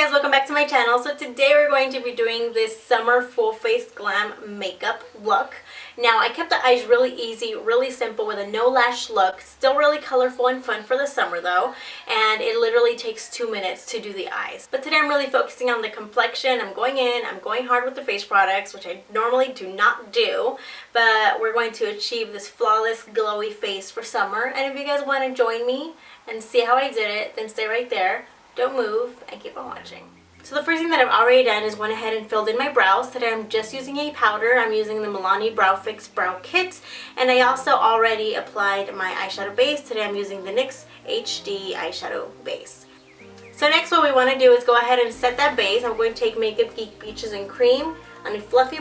guys, welcome back to my channel. So today we're going to be doing this summer full face glam makeup look. Now I kept the eyes really easy, really simple with a no lash look. Still really colorful and fun for the summer though. And it literally takes 2 minutes to do the eyes. But today I'm really focusing on the complexion. I'm going hard with the face products, which I normally do not do. But we're going to achieve this flawless glowy face for summer. And if you guys want to join me and see how I did it, then stay right there. Don't move and keep on watching. So the first thing that I've already done is went ahead and filled in my brows. Today I'm just using a powder. I'm using the Milani Brow Fix Brow Kit. And I also already applied my eyeshadow base. Today I'm using the NYX HD eyeshadow base. So next what we want to do is go ahead and set that base. I'm going to take Makeupgeek Peaches and Cream on a fluffy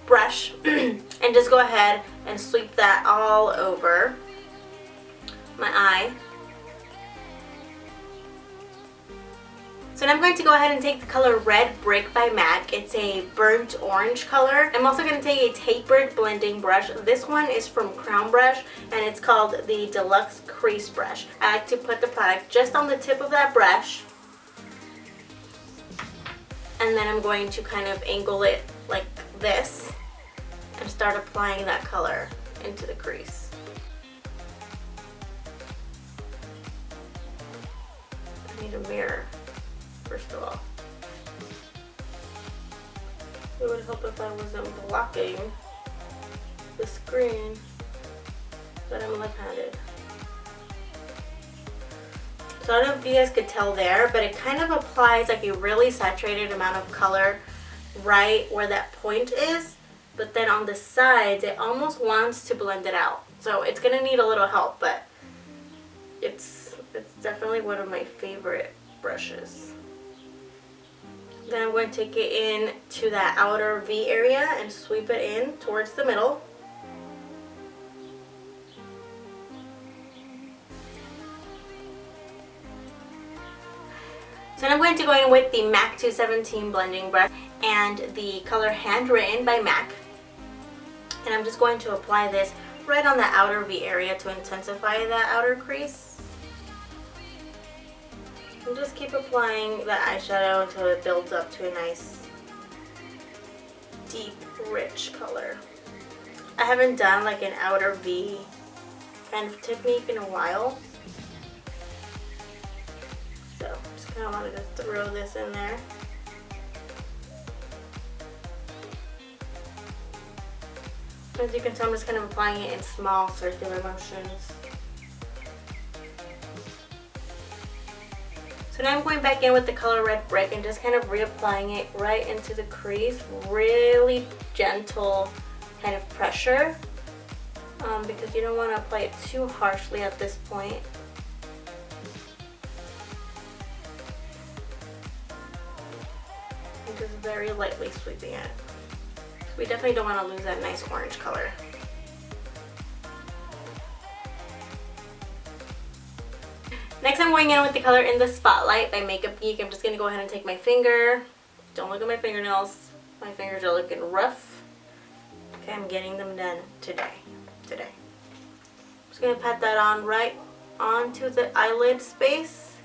brush and just go ahead and sweep that all over my eye. So now I'm going to go ahead and take the color Red Brick by MAC. It's a burnt orange color. I'm also going to take a tapered blending brush. This one is from Crown Brush and it's called the Deluxe Crease brush. I like to put the product just on the tip of that brush. And then I'm going to kind of angle it like this and start applying that color into the crease. I need a mirror. First of all, it would help if I wasn't blocking the screen, but I'm left-handed. So I don't know if you guys could tell there, but it kind of applies like a really saturated amount of color right where that point is, but then on the sides it almost wants to blend it out. So it's gonna need a little help, but it's definitely one of my favorite brushes. Then I'm going to take it in to that outer V area and sweep it in towards the middle. So then I'm going to go in with the MAC 217 blending brush and the color Handwritten by MAC. And I'm just going to apply this right on the outer V area to intensify that outer crease. And just keep applying the eyeshadow until it builds up to a nice, deep, rich color. I haven't done like an outer V kind of technique in a while. So just kind of wanted to throw this in there. As you can tell, I'm just kind of applying it in small circular motions. So now I'm going back in with the color Red Brick and just kind of reapplying it right into the crease. Really gentle kind of pressure because you don't want to apply it too harshly at this point. And just very lightly sweeping it. We definitely don't want to lose that nice orange color. Next I'm going in with the color In the Spotlight by Makeupgeek. I'm just going to go ahead and take my finger. Don't look at my fingernails. My fingers are looking rough. Okay, I'm getting them done today. I'm just going to pat that on right onto the eyelid space.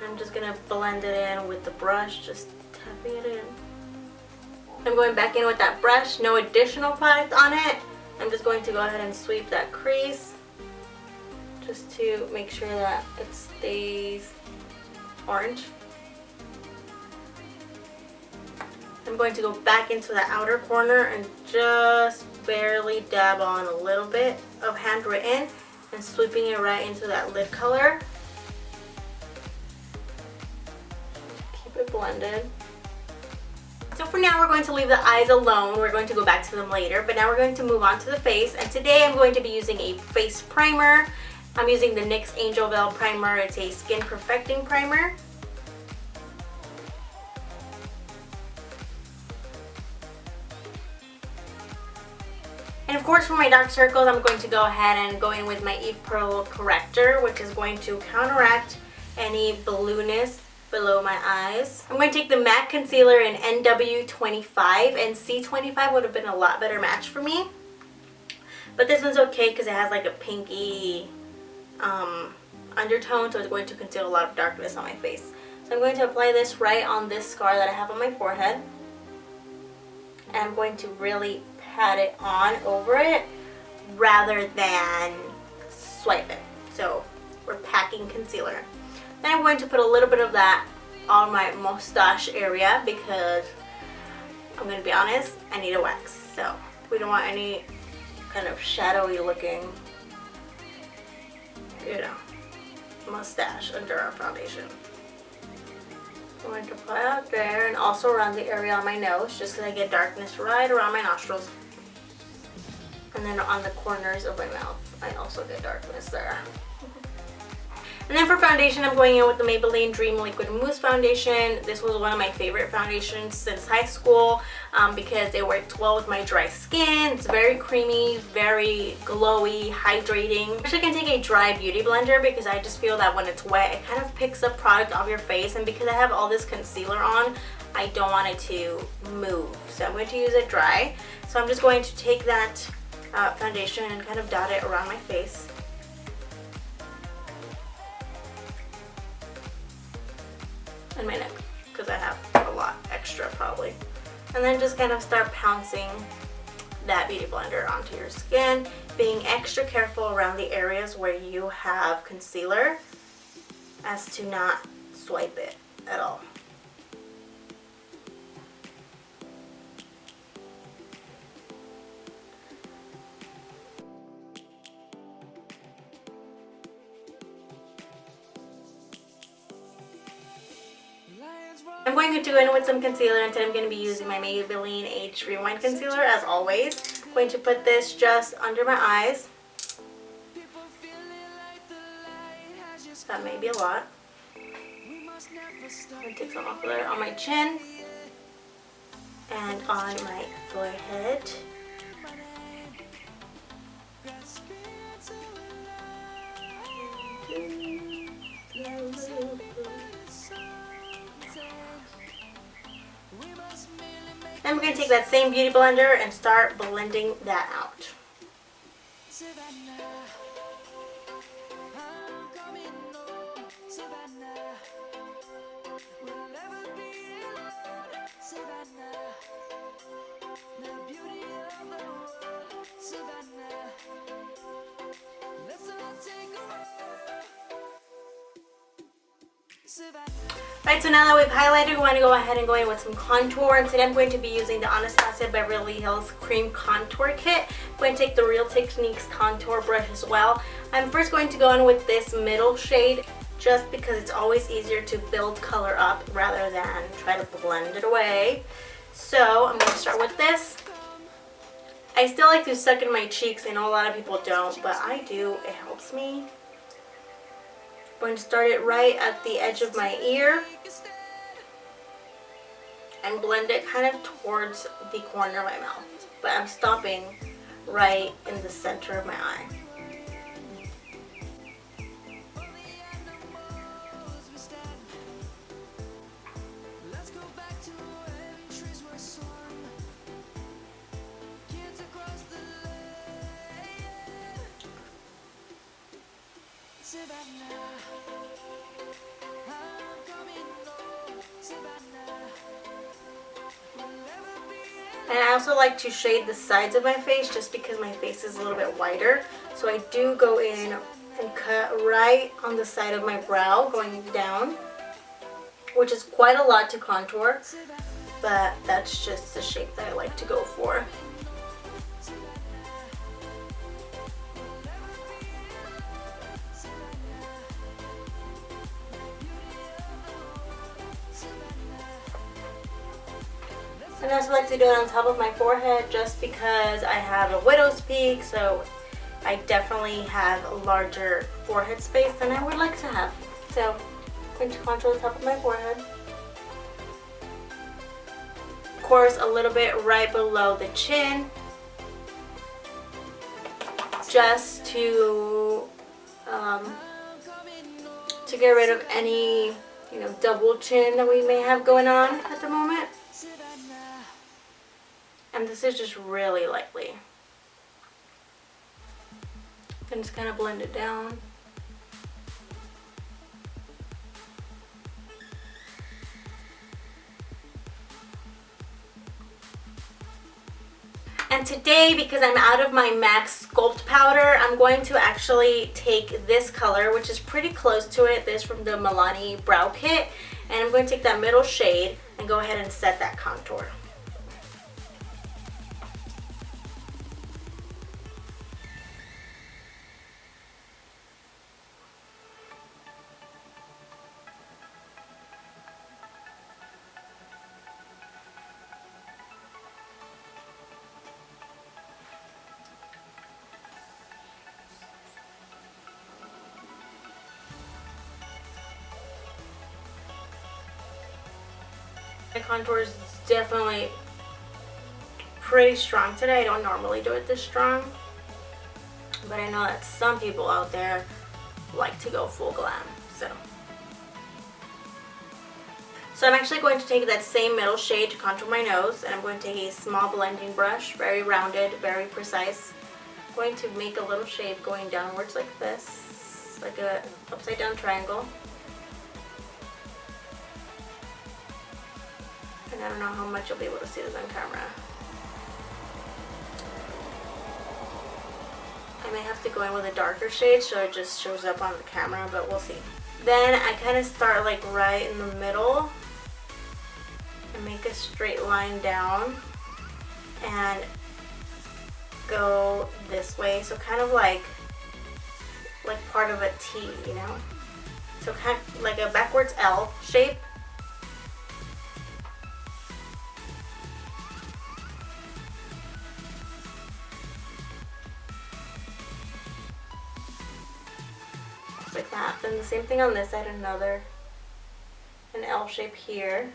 I'm just going to blend it in with the brush, just tapping it in. I'm going back in with that brush, no additional product on it. I'm just going to go ahead and sweep that crease just to make sure that it stays orange. I'm going to go back into the outer corner and just barely dab on a little bit of Handwritten and sweeping it right into that lid color. Keep it blended. So for now we're going to leave the eyes alone. We're going to go back to them later, but now we're going to move on to the face. And today I'm going to be using a face primer. I'm using the NYX Angel Veil Primer. It's a skin perfecting primer. And of course for my dark circles I'm going to go ahead and go in with my Eve Pearl Corrector, which is going to counteract any blueness below my eyes. I'm going to take the MAC concealer in NW25, and C25 would have been a lot better match for me. But this one's okay because it has like a pinky undertone, so it's going to conceal a lot of darkness on my face. So I'm going to apply this right on this scar that I have on my forehead. And I'm going to really pat it on over it rather than swipe it. So we're packing concealer. Then I'm going to put a little bit of that on my mustache area because I'm going to be honest, I need a wax. So we don't want any kind of shadowy looking, you know, mustache under our foundation. I'm going to apply out there and also around the area on my nose just because I get darkness right around my nostrils. And then on the corners of my mouth, I also get darkness there. And then for foundation, I'm going in with the Maybelline Dream Liquid Mousse Foundation. This was one of my favorite foundations since high school because it worked well with my dry skin. It's very creamy, very glowy, hydrating. Actually, I can take a dry beauty blender because I just feel that when it's wet, it kind of picks up product off your face. And because I have all this concealer on, I don't want it to move. So I'm going to use it dry. So I'm just going to take that foundation and kind of dot it around my face. And my neck, because I have a lot extra probably. And then just kind of start pouncing that beauty blender onto your skin, being extra careful around the areas where you have concealer as to not swipe it at all. I'm going to go in with some concealer, and today I'm going to be using my Maybelline Age Rewind Concealer as always. I'm going to put this just under my eyes. That may be a lot. I'm going to take some off there on my chin and on my forehead. Then we're going to take that same beauty blender and start blending that out. Right, so now that we've highlighted, we want to go ahead and go in with some contour. And today I'm going to be using the Anastasia Beverly Hills Cream Contour Kit. I'm going to take the Real Techniques contour brush as well. I'm first going to go in with this middle shade just because it's always easier to build color up rather than try to blend it away. So I'm going to start with this. I still like to suck in my cheeks. I know a lot of people don't, but I do. It helps me. I'm going to start it right at the edge of my ear and blend it kind of towards the corner of my mouth. But I'm stopping right in the center of my eye. And I also like to shade the sides of my face just because my face is a little bit wider. So I do go in and cut right on the side of my brow going down, which is quite a lot to contour, but that's just the shape that I like to go for. And I also like to do it on top of my forehead just because I have a widow's peak, so I definitely have a larger forehead space than I would like to have. So I'm going to contour the top of my forehead. Of course, a little bit right below the chin, just to get rid of any, double chin that we may have going on at the moment. And this is just really lightly. And just kind of blend it down. And today, because I'm out of my MAC Sculpt powder, I'm going to actually take this color, which is pretty close to it, this from the Milani Brow Kit, and I'm going to take that middle shade and go ahead and set that contour. My contour is definitely pretty strong today. I don't normally do it this strong, but I know that some people out there like to go full glam. So I'm actually going to take that same middle shade to contour my nose, and I'm going to take a small blending brush, very rounded, very precise. I'm going to make a little shape going downwards like this, like a upside down triangle. And I don't know how much you'll be able to see this on camera. I may have to go in with a darker shade so it just shows up on the camera, but we'll see. Then I kind of start like right in the middle and make a straight line down and go this way. So kind of like part of a T, you know? So kind of like a backwards L shape. Like that. Then the same thing on this side, an L shape here.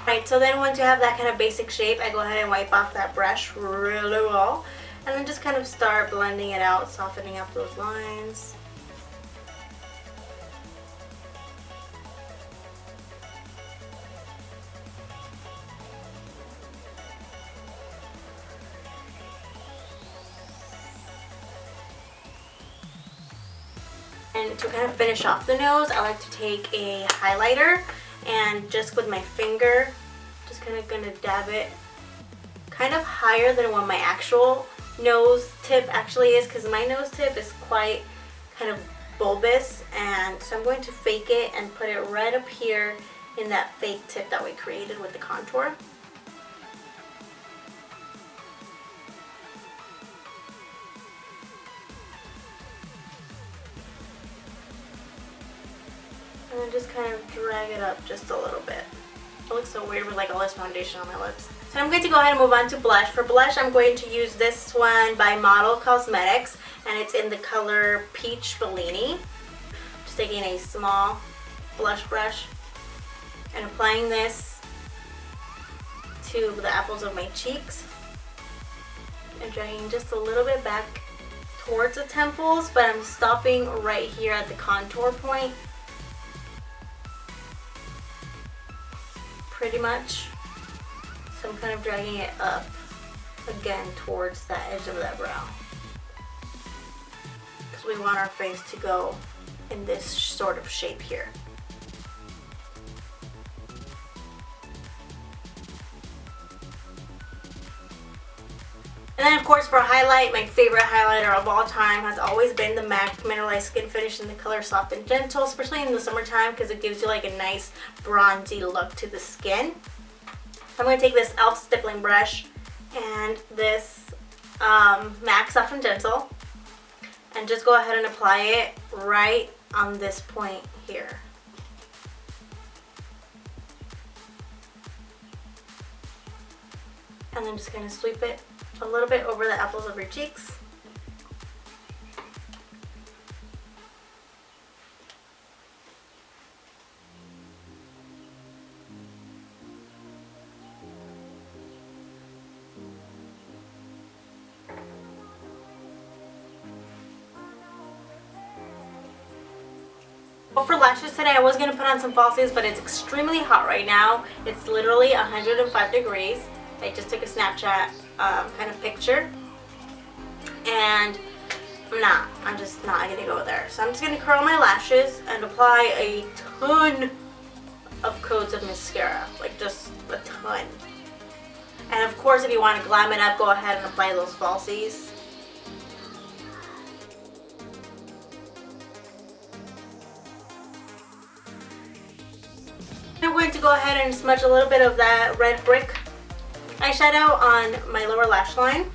Alright, so then once you have that kind of basic shape, I go ahead and wipe off that brush really well, and then just kind of start blending it out, softening up those lines. And to kind of finish off the nose, I like to take a highlighter and just with my finger, just kind of gonna dab it kind of higher than what my actual nose tip actually is, because my nose tip is quite kind of bulbous, and so I'm going to fake it and put it right up here in that fake tip that we created with the contour. And then just kind of drag it up just a little bit. It looks so weird with like all this foundation on my lips. So I'm going to go ahead and move on to blush. For blush, I'm going to use this one by Model Cosmetics, and it's in the color Peach Bellini. Just taking a small blush brush and applying this to the apples of my cheeks and dragging just a little bit back towards the temples, but I'm stopping right here at the contour point. Pretty much. So I'm kind of dragging it up again towards the edge of that brow, because we want our face to go in this sort of shape here. And then of course for highlight, my favorite highlighter of all time has always been the MAC Mineralized Skin Finish in the color Soft and Gentle, especially in the summertime because it gives you like a nice bronzy look to the skin. I'm going to take this e.l.f. stippling brush and this MAC Soft and Gentle and just go ahead and apply it right on this point here. And then just kind of sweep it a little bit over the apples of your cheeks. Well, for lashes today, I was going to put on some falsies, but it's extremely hot right now. It's literally 105 degrees. I just took a Snapchat kind of picture. And I'm just not going to go there. So I'm just going to curl my lashes and apply a ton of coats of mascara. Like just a ton. And of course, if you want to glam it up, go ahead and apply those falsies. I'm going to go ahead and smudge a little bit of that red brick eyeshadow on my lower lash line.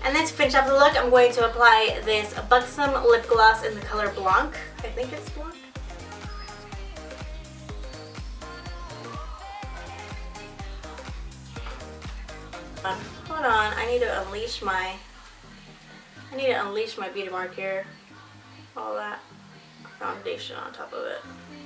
And then to finish off the look, I'm going to apply this Buxom lip gloss in the color Blanc. I think it's Blanc. Hold on, I need to unleash my Beautymarqued here. All that foundation on top of it.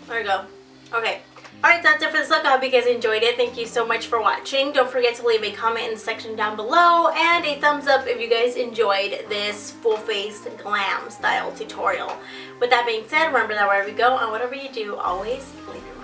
There we go. Okay. Alright, that's it for this look. I hope you guys enjoyed it. Thank you so much for watching. Don't forget to leave a comment in the section down below and a thumbs up if you guys enjoyed this full face glam style tutorial. With that being said, remember that wherever you go and whatever you do, always leave your